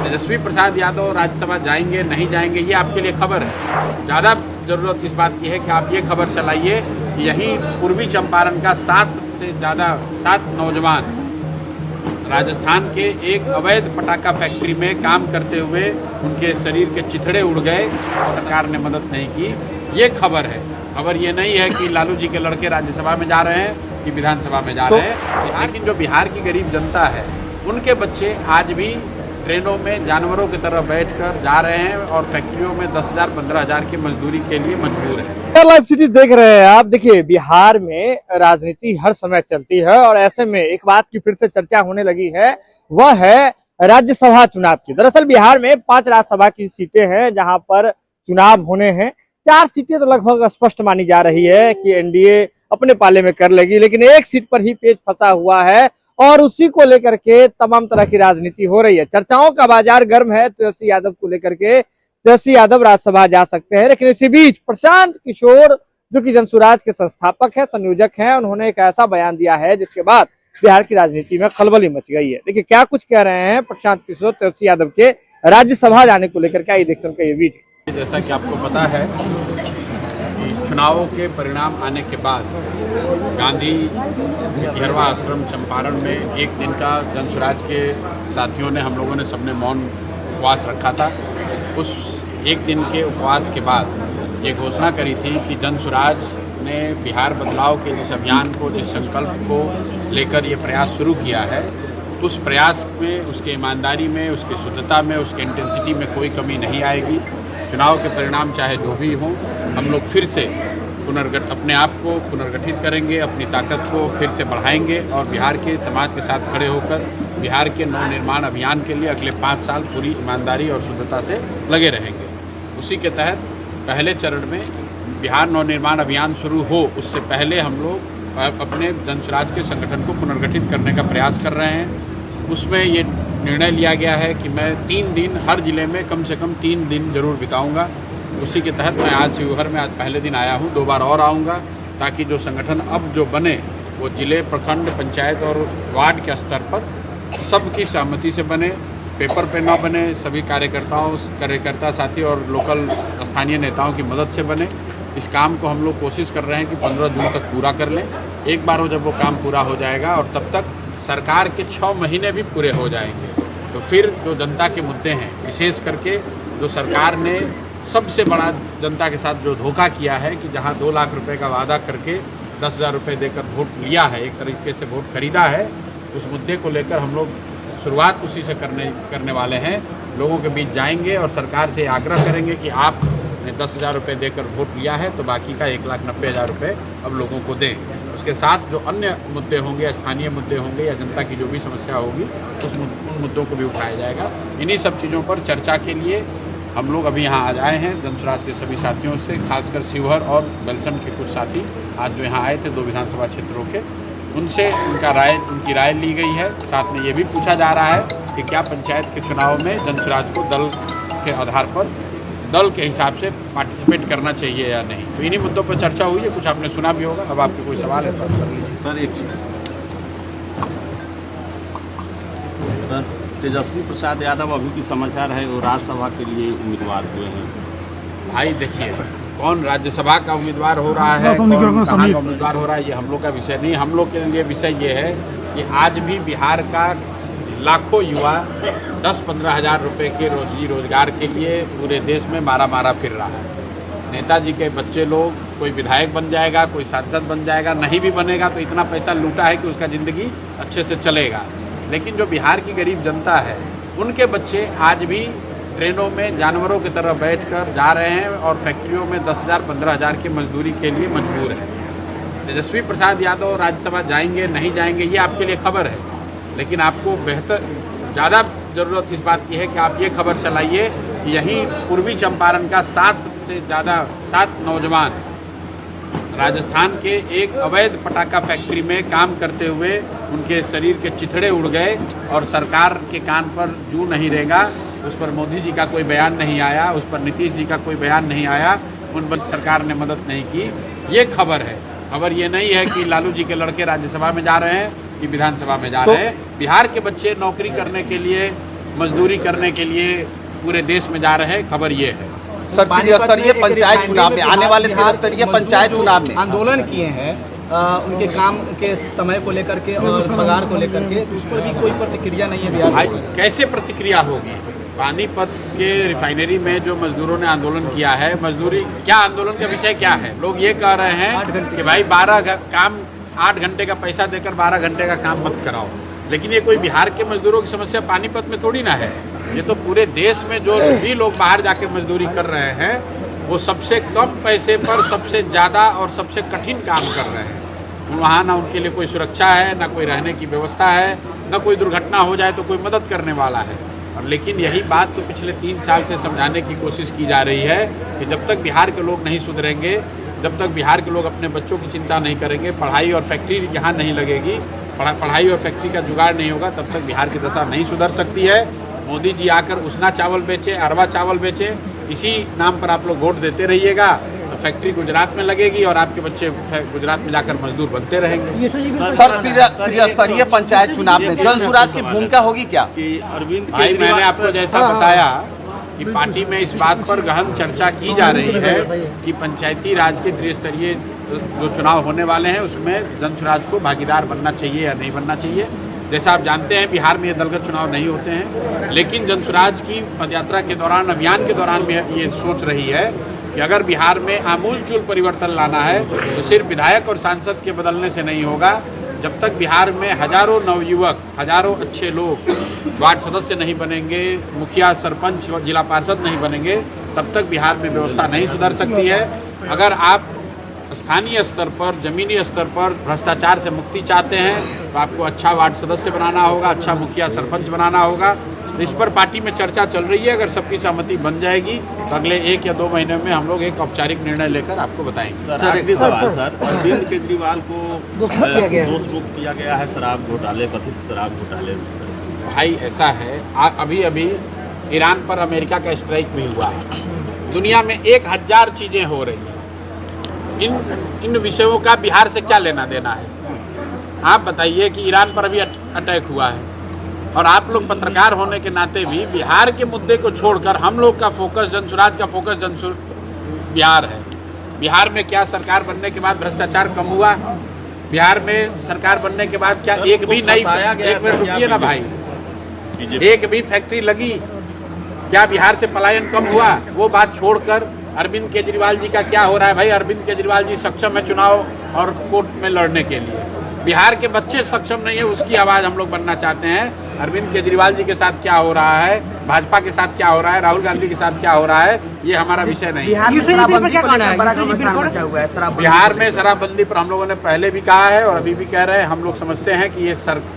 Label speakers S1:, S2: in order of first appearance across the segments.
S1: तेजस्वी प्रसाद यादव राज्यसभा जाएंगे नहीं जाएंगे ये आपके लिए खबर है। ज़्यादा ज़रूरत इस बात की है कि आप ये खबर चलाइए कि यहीं पूर्वी चंपारण का 7 से ज़्यादा 7 नौजवान राजस्थान के एक अवैध पटाखा फैक्ट्री में काम करते हुए उनके शरीर के चिथड़े उड़ गए, सरकार ने मदद नहीं की। ये खबर है। खबर ये नहीं है कि लालू जी के लड़के राज्यसभा में जा रहे हैं कि विधानसभा में जा रहे हैं। लेकिन जो बिहार की गरीब जनता है उनके बच्चे आज भी ट्रेनों में जानवरों की तरह बैठकर जा रहे हैं और फैक्ट्रियों में 10,000 15,000 की मजदूरी के लिए मजबूर हैं।
S2: लाइव सिटी देख रहे हैं आप। देखिए, बिहार में राजनीति हर समय चलती है और ऐसे में एक बात की फिर से चर्चा होने लगी है, वह है राज्यसभा चुनाव की। दरअसल बिहार में 5 राज्यसभा की सीटें हैं जहां पर चुनाव होने हैं। 4 सीटें तो लगभग स्पष्ट मानी जा रही है कि एनडीए अपने पाले में कर लेगी, लेकिन एक सीट पर ही पेच फंसा हुआ है और उसी को लेकर के तमाम तरह की राजनीति हो रही है। चर्चाओं का बाजार गर्म है तेजस्वी यादव को लेकर के। तेजस्वी यादव राज्यसभा जा सकते हैं, लेकिन इसी बीच प्रशांत किशोर जो कि जनसुराज के संस्थापक है, संयोजक हैं, उन्होंने एक ऐसा बयान दिया है जिसके बाद बिहार की राजनीति में खलबली मच गई है। देखिए क्या कुछ कह रहे हैं प्रशांत किशोर तेजस्वी यादव के राज्यसभा जाने को लेकर। क्या ये देखते उनका ये वीडियो।
S1: जैसा कि आपको पता है कि चुनावों के परिणाम आने के बाद गांधी गिरवा आश्रम चंपारण में एक दिन का जनसुराज के साथियों ने, हम लोगों ने सबने मौन उपवास रखा था। उस एक दिन के उपवास के बाद ये घोषणा करी थी कि जनसुराज ने बिहार बदलाव के जिस अभियान को, जिस संकल्प को लेकर ये प्रयास शुरू किया है, उस प्रयास में, उसके ईमानदारी में, उसकी शुद्धता में, उसके इंटेंसिटी में कोई कमी नहीं आएगी। चुनाव के परिणाम चाहे जो भी हों, हम लोग फिर से अपने आप को पुनर्गठित करेंगे, अपनी ताकत को फिर से बढ़ाएंगे और बिहार के समाज के साथ खड़े होकर बिहार के नवनिर्माण अभियान के लिए अगले 5 साल पूरी ईमानदारी और शुद्धता से लगे रहेंगे। उसी के तहत पहले चरण में बिहार नवनिर्माण अभियान शुरू हो उससे पहले हम लोग अपने जनसुराज के संगठन को पुनर्गठित करने का प्रयास कर रहे हैं। उसमें ये निर्णय लिया गया है कि मैं 3 दिन हर जिले में कम से कम 3 दिन जरूर बिताऊंगा। उसी के तहत मैं आज शिवहर में आज पहले दिन आया हूँ, 2 बार और आऊँगा, ताकि जो संगठन अब जो बने वो जिले, प्रखंड, पंचायत और वार्ड के स्तर पर सबकी सहमति से बने, पेपर पे ना बने, सभी कार्यकर्ता साथी और लोकल स्थानीय नेताओं की मदद से बने। इस काम को हम लोग कोशिश कर रहे हैं कि 15 जून तक पूरा कर लें। एक बार हो जब वो काम पूरा हो जाएगा और तब तक सरकार के 6 महीने भी पूरे हो जाएंगे, तो फिर जो जनता के मुद्दे हैं, विशेष करके जो सरकार ने सबसे बड़ा जनता के साथ जो धोखा किया है कि जहां 2 लाख रुपए का वादा करके 10,000 रुपये देकर वोट लिया है, एक तरीके से वोट खरीदा है, उस मुद्दे को लेकर हम लोग शुरुआत उसी से करने वाले हैं। लोगों के बीच जाएंगे और सरकार से आग्रह करेंगे कि आपने 10,000 रुपये देकर वोट लिया है तो बाकी का 1,90,000 रुपये अब लोगों को दें। उसके साथ जो अन्य मुद्दे होंगे, स्थानीय मुद्दे होंगे या जनता की जो भी समस्या होगी, उन मुद्दों को भी उठाया जाएगा। इन्हीं सब चीज़ों पर चर्चा के लिए हम लोग अभी यहाँ आज आए हैं जनसुराज के सभी साथियों से, खासकर शिवहर और बेलसम के कुछ साथी आज जो यहाँ आए थे 2 विधानसभा क्षेत्रों के, उनसे उनकी राय ली गई है। साथ में ये भी पूछा जा रहा है कि क्या पंचायत के चुनाव में जनसुराज को दल के आधार पर, दल के हिसाब से पार्टिसिपेट करना चाहिए या नहीं। तो इन्हीं मुद्दों पर चर्चा हुई है। कुछ आपने सुना भी होगा। अब आपके कोई सवाल है तो आप कर लीजिए।
S3: सर, एक सर, तेजस्वी प्रसाद यादव अभी की समाचार है वो राज्यसभा के लिए उम्मीदवार हुए हैं।
S1: भाई देखिए, कौन राज्यसभा का उम्मीदवार हो रहा है, कौन कहाँ का उम्मीदवार हो रहा है, ये हम लोग का विषय नहीं। हम लोग के लिए विषय ये है कि आज भी बिहार का लाखों युवा 10-15 हज़ार रुपये के रोजगार के लिए पूरे देश में मारा फिर रहा है। नेताजी के बच्चे लोग, कोई विधायक बन जाएगा, कोई सांसद बन जाएगा, नहीं भी बनेगा तो इतना पैसा लूटा है कि उसका ज़िंदगी अच्छे से चलेगा। लेकिन जो बिहार की गरीब जनता है उनके बच्चे आज भी ट्रेनों में जानवरों की तरह बैठकर जा रहे हैं और फैक्ट्रियों में 10,000 15,000 की मजदूरी के लिए मजबूर हैं। तेजस्वी प्रसाद यादव राज्यसभा जाएंगे नहीं जाएंगे ये आपके लिए खबर है, लेकिन आपको ज़्यादा ज़रूरत इस बात की है कि आप ये खबर चलाइए कि यहीं पूर्वी चंपारण का 7 से ज़्यादा 7 नौजवान राजस्थान के एक अवैध पटाखा फैक्ट्री में काम करते हुए उनके शरीर के चिथड़े उड़ गए और सरकार के कान पर जू नहीं रहेगा। उस पर मोदी जी का कोई बयान नहीं आया, उस पर नीतीश जी का कोई बयान नहीं आया, उन पर सरकार ने मदद नहीं की। ये खबर है। खबर ये नहीं है कि लालू जी के लड़के राज्यसभा में जा रहे हैं कि विधानसभा में जा रहे हैं। बिहार के बच्चे नौकरी करने के लिए मजदूरी करने के लिए पूरे देश में जा रहे हैं। खबर ये है।
S4: सर, त्रिस्तरीय पंचायत चुनाव में, आने वाले त्रिस्तरीय पंचायत चुनाव में
S5: आंदोलन किए हैं उनके काम के समय को लेकर के और पगार को लेकर के, उस पर भी कोई प्रतिक्रिया नहीं है बिहार
S1: भाई
S5: में।
S1: कैसे प्रतिक्रिया होगी? पानीपत के रिफाइनरी में जो मजदूरों ने आंदोलन किया है, मजदूरी क्या, आंदोलन का विषय क्या है? लोग ये कह रहे हैं कि भाई 8 घंटे का पैसा देकर 12 घंटे का काम मत कराओ। लेकिन ये कोई बिहार के मजदूरों की समस्या पानीपत में थोड़ी ना है। ये तो पूरे देश में जो भी लोग बाहर जाके मजदूरी कर रहे हैं, वो सबसे कम पैसे पर सबसे ज़्यादा और सबसे कठिन काम कर रहे हैं। वहाँ ना उनके लिए कोई सुरक्षा है, ना कोई रहने की व्यवस्था है, ना कोई दुर्घटना हो जाए तो कोई मदद करने वाला है। और लेकिन यही बात तो पिछले 3 साल से समझाने की कोशिश की जा रही है कि जब तक बिहार के लोग नहीं सुधरेंगे, जब तक बिहार के लोग अपने बच्चों की चिंता नहीं करेंगे, पढ़ाई और फैक्ट्री यहाँ नहीं लगेगी, पढ़ाई और फैक्ट्री का जुगाड़ नहीं होगा, तब तक बिहार की दशा नहीं सुधर सकती है। मोदी जी आकर उसना चावल बेचे, अरवा चावल बेचे, इसी नाम पर आप लोग वोट देते रहिएगा तो फैक्ट्री गुजरात में लगेगी और आपके बच्चे गुजरात में जाकर मजदूर बनते रहेंगे।
S4: सर, त्रिस्तरीय पंचायत चुनाव में जनसुराज की भूमिका होगी क्या?
S3: कि अरविंद
S1: भाई मैंने आपको जैसा बताया कि पार्टी में इस बात पर गहन चर्चा की जा रही है कि पंचायती राज के त्रिस्तरीय जो चुनाव होने वाले हैं उसमें जनसुराज को भागीदार बनना चाहिए या नहीं बनना चाहिए। जैसा आप जानते हैं बिहार में ये दलगत चुनाव नहीं होते हैं, लेकिन जनसुराज की पदयात्रा के दौरान, अभियान के दौरान भी ये सोच रही है कि अगर बिहार में आमूलचूल परिवर्तन लाना है तो सिर्फ विधायक और सांसद के बदलने से नहीं होगा। जब तक बिहार में हजारों नवयुवक, हजारों अच्छे लोग वार्ड सदस्य नहीं बनेंगे, मुखिया, सरपंच, जिला पार्षद नहीं बनेंगे, तब तक बिहार में व्यवस्था नहीं सुधर सकती है। अगर आप स्थानीय स्तर पर, जमीनी स्तर पर भ्रष्टाचार से मुक्ति चाहते हैं तो आपको अच्छा वार्ड सदस्य बनाना होगा, अच्छा मुखिया, सरपंच बनाना होगा। तो इस पर पार्टी में चर्चा चल रही है। अगर सबकी सहमति बन जाएगी तो अगले 1 या 2 महीने में हम लोग एक औपचारिक निर्णय लेकर आपको बताएंगे।
S3: सर, आखिरी सवाल सर, अरविंद केजरीवाल को दोष मुक्त किया गया है शराब घोटाले, कथित शराब घोटाले में। सर
S1: भाई ऐसा है, अभी अभी ईरान पर अमेरिका का स्ट्राइक भी हुआ है। दुनिया में 1000 चीज़ें हो रही हैं। इन विषयों का बिहार से क्या लेना देना है? आप बताइए कि ईरान पर अभी अटैक हुआ है और आप लोग पत्रकार होने के नाते भी बिहार के मुद्दे को छोड़कर हम लोग का फोकस, जनसुराज का फोकस बिहार है। बिहार में क्या सरकार बनने के बाद भ्रष्टाचार कम हुआ? बिहार में सरकार बनने के बाद क्या एक भी नई, एक मिनट रुकिए ना भाई, एक भी फैक्ट्री लगी? क्या बिहार से पलायन कम हुआ? वो बात छोड़कर अरविंद केजरीवाल जी का क्या हो रहा है? भाई अरविंद केजरीवाल जी सक्षम है चुनाव और कोर्ट में लड़ने के लिए। बिहार के बच्चे सक्षम नहीं है, उसकी आवाज़ हम लोग बनना चाहते हैं। अरविंद केजरीवाल जी के साथ क्या हो रहा है, भाजपा के साथ क्या हो रहा है, राहुल गांधी के साथ क्या हो रहा है, ये हमारा विषय नहीं है। बिहार में शराबबंदी पर हम लोगों ने पहले भी कहा है और अभी भी कह रहे हैं। हम लोग समझते हैं कि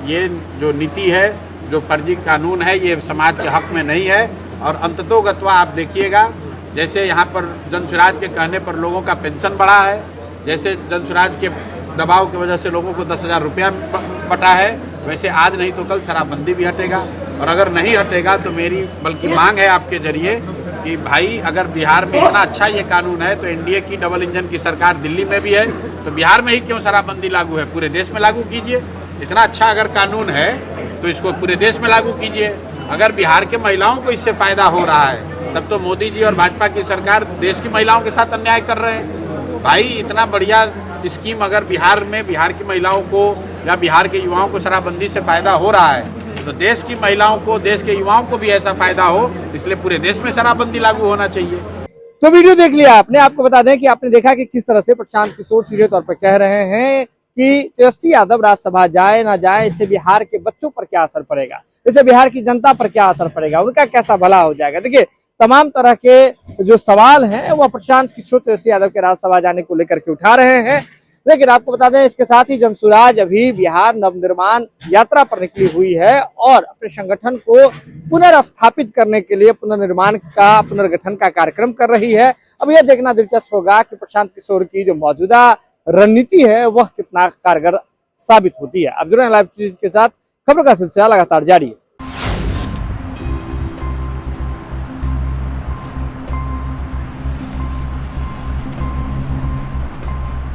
S1: ये जो नीति है, जो फर्जी कानून है, ये समाज के हक में नहीं है। और अंततोगत्वा आप देखिएगा, जैसे यहाँ पर जनसुराज के कहने पर लोगों का पेंशन बढ़ा है, जैसे जनसुराज के दबाव की वजह से लोगों को 10,000 रुपया बटा है, वैसे आज नहीं तो कल शराबबंदी भी हटेगा। और अगर नहीं हटेगा तो मेरी बल्कि मांग है आपके जरिए कि भाई अगर बिहार में इतना अच्छा ये कानून है तो एनडीए की डबल इंजन की सरकार दिल्ली में भी है, तो बिहार में ही क्यों शराबबंदी लागू है? पूरे देश में लागू कीजिए। इतना अच्छा अगर कानून है तो इसको पूरे देश में लागू कीजिए। अगर बिहार के महिलाओं को इससे फ़ायदा हो रहा है तब तो मोदी जी और भाजपा की सरकार देश की महिलाओं के साथ अन्याय कर रहे हैं। भाई इतना बढ़िया स्कीम अगर बिहार में बिहार की महिलाओं को या बिहार के युवाओं को शराबबंदी से फ़ायदा हो रहा है तो देश की महिलाओं को, देश के युवाओं को भी ऐसा फ़ायदा हो, इसलिए पूरे देश में शराबबंदी लागू होना चाहिए।
S2: तो वीडियो देख लिया आपने। आपको बता दें कि आपने देखा कि किस तरह से प्रशांत किशोर सीधे तौर पर कह रहे हैं कि तेजस्वी यादव राज्यसभा जाए ना जाए, इससे बिहार के बच्चों पर क्या असर पड़ेगा, इससे बिहार की जनता पर क्या असर पड़ेगा, उनका कैसा भला हो जाएगा। देखिए तमाम तरह के जो सवाल हैं वो प्रशांत किशोर तेजस्वी यादव के राज्यसभा जाने को लेकर के उठा रहे हैं। लेकिन आपको बता दें इसके साथ ही जनसुराज अभी बिहार नवनिर्माण यात्रा पर निकली हुई है और अपने संगठन को पुनर्स्थापित करने के लिए पुनर्निर्माण का, पुनर्गठन का कार्यक्रम कर रही है। अब यह देखना दिलचस्प होगा कि प्रशांत किशोर की जो मौजूदा रणनीति है वह कितना कारगर साबित होती है। अब जुड़े लाइव के साथ खबर का सिलसिला लगातार जारी है।